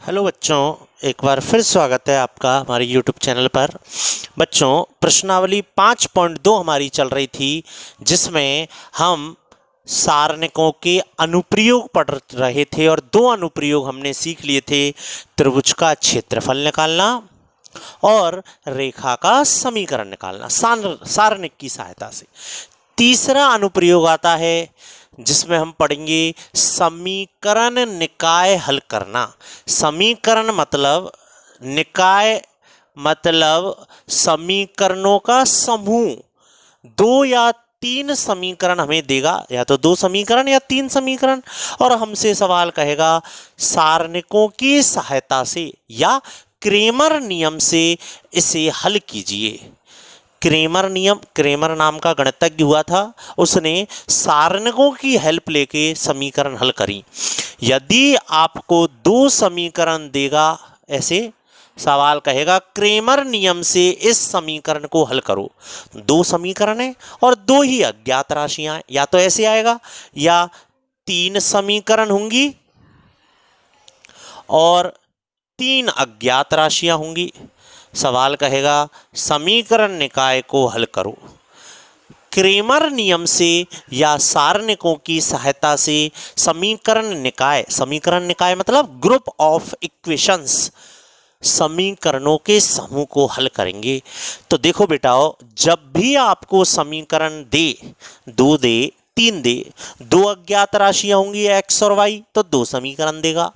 Hello बच्चों, एक बार फिर स्वागत है आपका हमारे YouTube चैनल पर। बच्चों, प्रश्नावली 5.2 हमारी चल रही थी, जिसमें हम सारणिकों के अनुप्रयोग पढ़ रहे थे और दो अनुप्रयोग हमने सीख लिए थे। त्रिभुज का क्षेत्रफल निकालना और रेखा का समीकरण निकालना सारणिक की सहायता से। तीसरा अनुप्रयोग आता है जिसमें हम पढ़ेंगे समीकरण निकाय हल करना। समीकरण मतलब निकाय मतलब समीकरणों का समूह। दो या तीन समीकरण हमें देगा, या तो दो समीकरण या तीन समीकरण, और हमसे सवाल कहेगा सारणिकों की सहायता से या क्रेमर नियम से इसे हल कीजिए। क्रेमर नियम, क्रेमर नाम का गणितज्ञ हुआ था, उसने सारणिकों की हेल्प लेके समीकरण हल करी। यदि आपको दो समीकरण देगा, ऐसे सवाल कहेगा क्रेमर नियम से इस समीकरण को हल करो। दो समीकरण है और दो ही अज्ञात राशियां, या तो ऐसे आएगा या तीन समीकरण होंगी और तीन अज्ञात राशियां होंगी। सवाल कहेगा समीकरण निकाय को हल करो। क्रेमर नियम से या सारणिकों की सहायता से समीकरण निकाय मतलब ग्रुप ऑफ इक्वेशंस, समीकरणों के समूह को हल करेंगे। तो देखो बेटाओ, जब भी आपको समीकरण दे, दो दे, तीन दे, दो अज्ञात राशियां होंगी x और y, तो दो समीकरण देगा।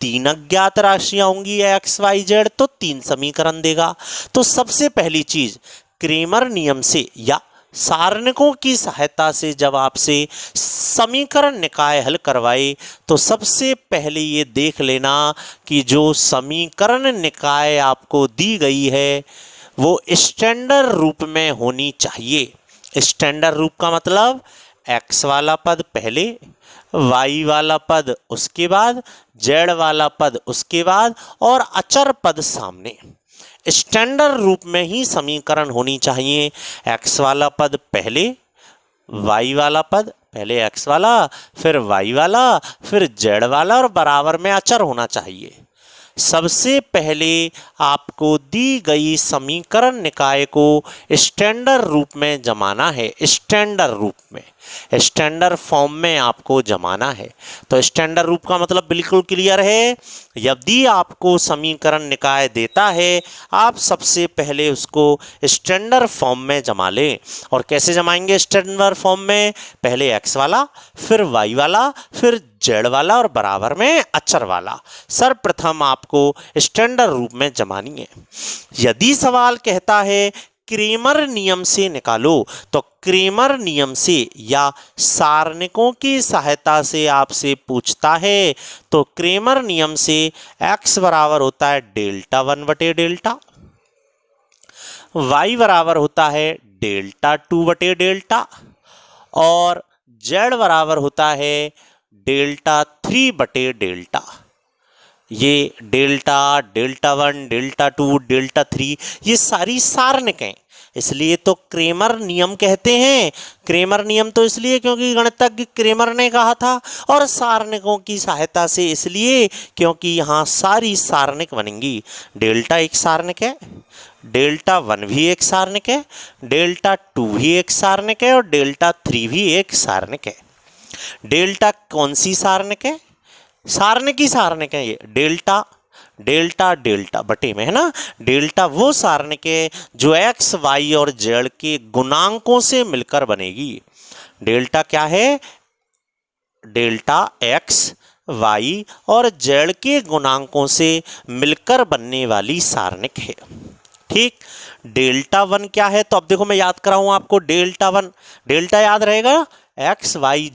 तीन अज्ञात राशियां होंगी एक्स वाई जेड, तो तीन समीकरण देगा। तो सबसे पहली चीज, क्रेमर नियम से या सारणिकों की सहायता से जब आपसे समीकरण निकाय हल करवाए, तो सबसे पहले ये देख लेना कि जो समीकरण निकाय आपको दी गई है वो स्टैंडर्ड रूप में होनी चाहिए। स्टैंडर्ड रूप का मतलब एक्स वाला पद पहले, वाई वाला पद उसके बाद, जेड वाला पद उसके बाद और अचर पद सामने। स्टैंडर्ड रूप में ही समीकरण होनी चाहिए। एक्स वाला पद पहले, वाई वाला पद पहले एक्स वाला, फिर वाई वाला, फिर जेड वाला और बराबर में अचर होना चाहिए। सबसे पहले आपको दी गई समीकरण निकाय को स्टैंडर्ड रूप में जमाना है। स्टैंडर्ड रूप में, स्टैंडर्ड फॉर्म में आपको जमाना है। तो स्टैंडर्ड रूप का मतलब बिल्कुल क्लियर है। यदि आपको समीकरण निकाय देता है, आप सबसे पहले उसको स्टैंडर्ड फॉर्म में जमा लें। और कैसे जमाएंगे स्टैंडर्ड फॉर्म में? पहले एक्स वाला, फिर वाई वाला, फिर जेड वाला और बराबर में अचर वाला। सर्वप्रथम आपको स्टैंडर्ड रूप में जमानी है। यदि सवाल कहता है क्रेमर नियम से निकालो, तो क्रेमर नियम से या सारणिकों की सहायता से आपसे पूछता है, तो क्रेमर नियम से x बराबर होता है डेल्टा 1/डेल्टा, y बराबर होता है डेल्टा 2/डेल्टा और z बराबर होता है डेल्टा 3/डेल्टा। ये डेल्टा, डेल्टा 1, डेल्टा 2, डेल्टा 3 ये सारी सारणिक हैं, इसलिए तो क्रेमर नियम कहते हैं। क्रेमर नियम तो इसलिए क्योंकि गणितज्ञ क्रेमर ने कहा था, और सारणिकों की सहायता से इसलिए क्योंकि यहाँ सारी सारणिक बनेंगी। डेल्टा एक सारणिक है, डेल्टा 1 भी एक सारणिक है, डेल्टा 2 भी एक सारणिक है और डेल्टा 3 भी एक सारणिक है। डेल्टा कौन सी सारणिक है? सारणिक ही सारणिक है ये। डेल्टा डेल्टा डेल्टा बटे में है ना। डेल्टा वो सारणिक है जो एक्स वाई और जेड के गुणांकों से मिलकर बनेगी। डेल्टा क्या है? डेल्टा एक्स वाई और जेड के गुणांकों से मिलकर बनने वाली सारणिक है। ठीक। डेल्टा 1 क्या है? तो अब देखो मैं याद कराऊं आपको। डेल्टा 1, डेल्टा याद रहेगा एक्स वाई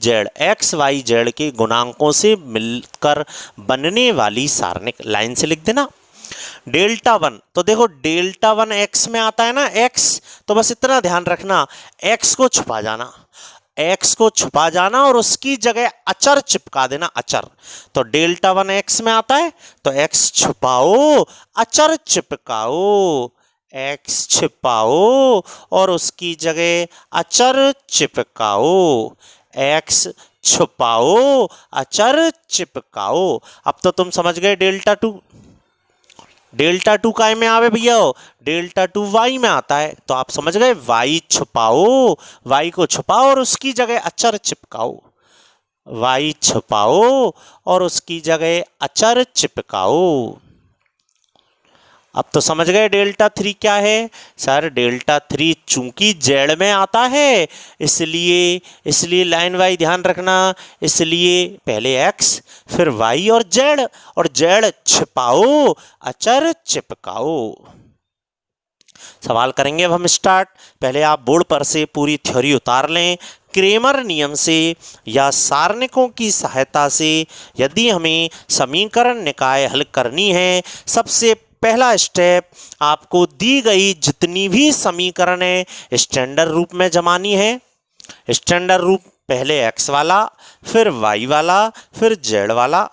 जेड के गुणांकों से मिलकर बनने वाली सारणिक। लाइन से लिख देना डेल्टा 1। तो देखो डेल्टा 1 एक्स में आता है ना, एक्स, तो बस इतना ध्यान रखना, एक्स को छुपा जाना, एक्स को छुपा जाना और उसकी जगह अचर चिपका देना, अचर। तो डेल्टा 1 एक्स में आता है तो एक्स छुपाओ, अचर चिपकाओ, एक्स छिपाओ और उसकी जगह अचर चिपकाओ। एक्स छुपाओ अचर चिपकाओ। अब तो तुम समझ गए डेल्टा टू। डेल्टा टू काय में आवे भैया? डेल्टा टू वाई में आता है। तो आप समझ गए, वाई छुपाओ, वाई को छुपाओ और उसकी जगह अचर चिपकाओ। वाई छुपाओ और उसकी जगह अचर चिपकाओ। अब तो समझ गए डेल्टा थ्री क्या है? सर डेल्टा थ्री चूंकि जेड में आता है इसलिए लाइन वाई ध्यान रखना, इसलिए पहले एक्स फिर वाई और जेड छिपाओ अचर चिपकाओ। सवाल करेंगे अब हम स्टार्ट। पहले आप बोर्ड पर से पूरी थ्योरी उतार लें। क्रेमर नियम से या सारणिकों की सहायता से यदि हमें समीकरण निकाय हल करनी है, सबसे पहला स्टेप आपको दी गई जितनी भी समीकरण है स्टैंडर्ड रूप में जमानी है। स्टैंडर्ड रूप पहले एक्स वाला, फिर वाई वाला, फिर जेड वाला,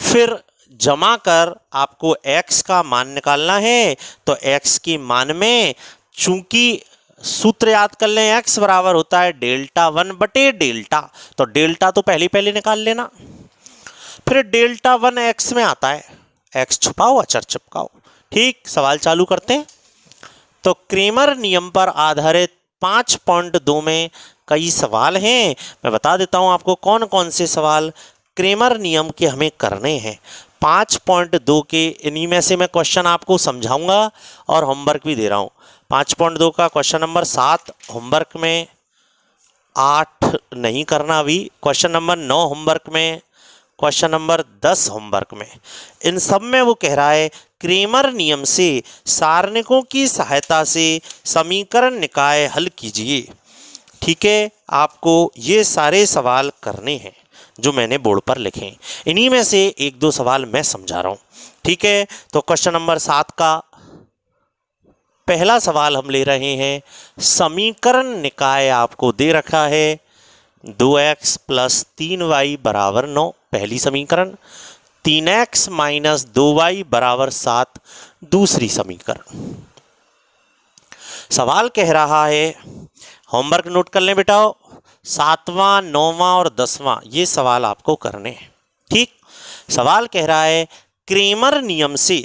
फिर जमा कर आपको x का मान निकालना है। तो x के मान में चूंकि सूत्र याद कर लें, x बराबर होता है डेल्टा वन बटे डेल्टा, तो डेल्टा तो पहले निकाल लेना। फिर डेल्टा वन x में आता है, x छुपाओ अचर चिपकाओ। ठीक, सवाल चालू करते हैं। तो क्रेमर नियम पर आधारित 5.2 में कई सवाल हैं। मैं बता देता हूं आपको कौन कौन से सवाल क्रेमर नियम के हमें करने हैं। 5.2 के इन्हीं में से मैं क्वेश्चन आपको समझाऊंगा और होमवर्क भी दे रहा हूं। 5.2 का क्वेश्चन नंबर 7 होमवर्क में, 8 नहीं करना अभी, क्वेश्चन नंबर 9 होमवर्क में, क्वेश्चन नंबर 10 होमवर्क में। इन सब में वो कह रहा है क्रेमर नियम से सारणिकों की सहायता से समीकरण निकाय हल कीजिए। ठीक है, आपको ये सारे सवाल करने हैं जो मैंने बोर्ड पर लिखे हैं। इन्हीं में से एक दो सवाल मैं समझा रहा हूँ। ठीक है, तो क्वेश्चन नंबर 7 का पहला सवाल हम ले रहे हैं। समीकरण निकाय आपको दे रखा है 2x प्लस 3y बराबर 9 पहली समीकरण, 3x माइनस 2y बराबर 7 दूसरी समीकरण। सवाल कह रहा है, होमवर्क नोट कर लें बेटाओ, 7वां 9वां और 10वां ये सवाल आपको करने हैं। ठीक, सवाल कह रहा है क्रेमर नियम से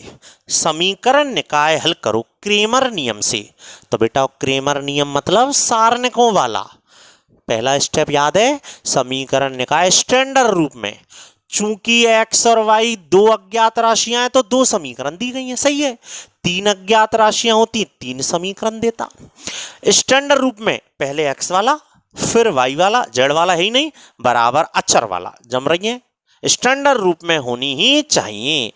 समीकरण निकाय हल करो। क्रेमर नियम से, तो बेटा क्रेमर नियम मतलब सारणिकों वाला। पहला स्टेप याद है, समीकरण निकाय स्टैंडर्ड रूप में। चूंकि x और y दो अज्ञात राशियां हैं तो दो समीकरण दी गई हैं, सही है। 3 अज्ञात राशियां होती 3 समीकरण देता। स्टैंडर्ड रूप में पहले x वाला फिर y वाला, z वाला है ही नहीं, बराबर अचर वाला जम रही है। स्टैंडर्ड रूप में होनी ही चाहिए,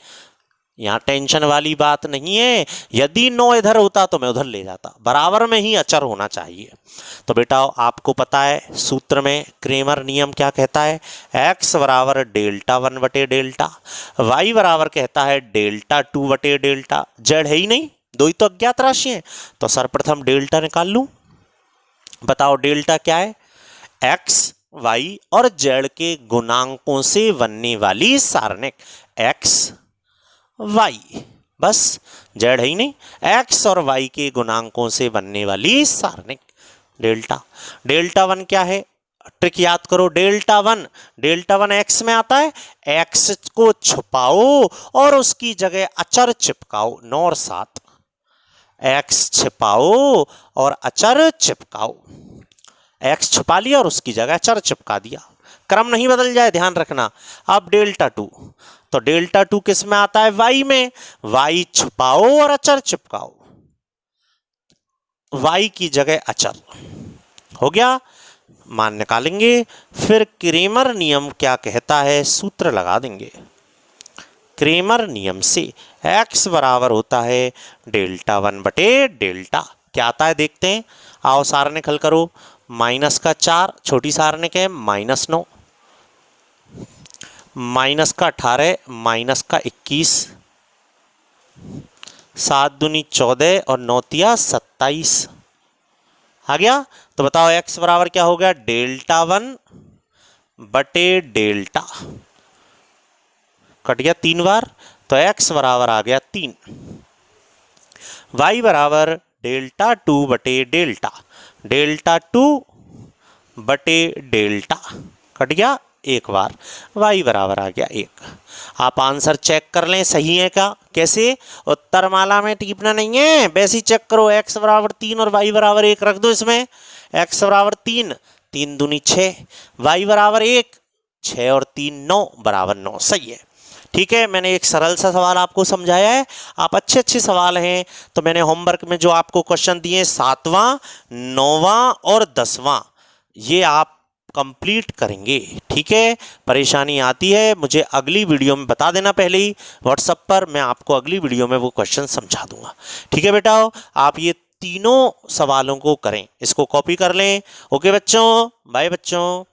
यहाँ टेंशन वाली बात नहीं है। यदि 9 इधर होता तो मैं उधर ले जाता, बराबर में ही अचर होना चाहिए। तो बेटा आपको पता है सूत्र में क्रेमर नियम क्या कहता है, x बराबर डेल्टा वन बटे डेल्टा, y बराबर कहता है डेल्टा टू बटे डेल्टा, z है ही नहीं, दो ही तो अज्ञात राशि है। तो सर्वप्रथम डेल्टा निकाल लूं। बताओ डेल्टा क्या है, x y और z के गुणांकों से बनने वाली सारणिक x y, बस z है ही नहीं, x और y के गुणांकों से बनने वाली सारणिक डेल्टा। डेल्टा वन क्या है, ट्रिक याद करो। डेल्टा वन x में आता है, x को छुपाओ और उसकी जगह अचर चिपकाओ। 9 और 7, x छिपाओ और अचर चिपकाओ। x छुपा लिया और उसकी जगह अचर चिपका दिया, क्रम नहीं बदल जाए, ध्यान रखना। अब डेल्टा टू, तो डेल्टा टू किस में आता है, y में, y छुपाओ और अचर चिपकाओ, y की जगह अचर हो गया, मान निकालेंगे। फिर क्रेमर नियम क्या कहता है, सूत्र लगा देंगे। क्रेमर नियम से x बराबर होता है डेल्टा वन बटे डेल्टा, क्या आता है देखते हैं। आओ सारणिक हल करो, माइनस का 4 छोटी सारणिक है, माइनस 9, माइनस का 18, माइनस का 21, 7 दूनी 14 और 9 तिया 27 आ गया। तो बताओ x बराबर क्या हो गया, डेल्टा वन बटे डेल्टा, कट गया 3 बार, तो x बराबर आ गया 3। y बराबर डेल्टा टू बटे डेल्टा, डेल्टा टू बटे डेल्टा, कट गया एक बार, y बराबर आ गया 1। आप आंसर चेक कर लें सही है क्या, कैसे, उत्तरमाला में टीपना नहीं है, वैसे ही चेक करो। x बराबर 3 और y बराबर 1 रख दो इसमें। x बराबर 3, 3 दूनी 6, y बराबर 1, 6 और 3 9 बराबर 9, सही है। ठीक है, मैंने एक सरल सा सवाल आपको समझाया है। आप अच्छे सवाल हैं तो मैंने होमवर्क में जो आपको क्वेश्चन दिए 7वां, 9वां और 10वां, ये आप कंप्लीट करेंगे। ठीक है, परेशानी आती है मुझे अगली वीडियो में बता देना पहले ही व्हाट्सएप पर, मैं आपको अगली वीडियो में वो क्वेश्चन समझा दूंगा। ठीक है बेटा, आप ये तीनों सवालों को करें, इसको कॉपी कर लें। ओके बच्चों, बाय बच्चों।